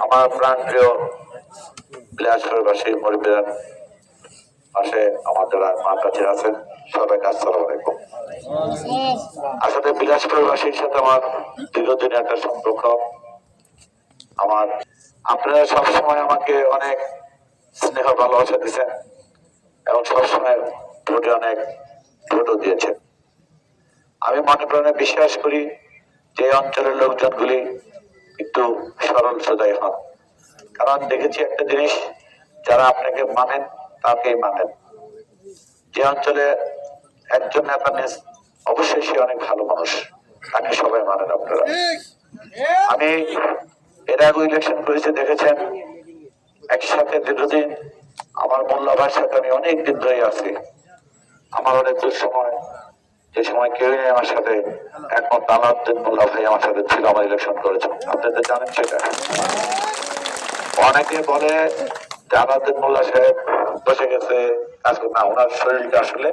আমার প্রাণ প্রিয় বিলাসপুরবাসী মুরব্বীরা পাশে আমার যারা মা কাছে আছেন সবাইকে আসসালামু আলাইকুম। আসলে বিলাসপুরবাসীর সাথে আমার দীর্ঘদিনের একটা সম্পর্ক। আপনারা সবসময় আমাকে অনেক স্নেহ ভালোবাসা দিচ্ছেন এবং সবসময় ভোটে অনেক ভোটও দিয়েছেন। আমি মনে প্রাণে বিশ্বাস করি যে অঞ্চলের লোকজনগুলি একটু সরল সোজাই হন, কারণ দেখেছি একটা জিনিস, যারা আপনাকে মানেন তাকেই মানেন। যে অঞ্চলে একজন নেতা নেই অবশ্যই সে অনেক ভালো মানুষ, তাকে সবাই মানেন আপনারা। আমি এর আগে ইলেকশন করেছি, দেখেছেন একসাথে দীর্ঘদিন আমার মোল্লা ভাইয়ের সাথে আমি অনেক দিন ধরে আছি। আমার অনেক দুঃসময়, যে সময় কেউ নেই আমার সাথে, একমাত্র আলাউদ্দিন মোল্লা ভাই আমার সাথে ছিল, আমার ইলেকশন করেছেন, আপনাদের জানেন সেটা। অনেকে বলে যে আলাউদ্দিন মোল্লা সাহেব বসে গেছে কাজ, না, ওনার শরীরটা আসলে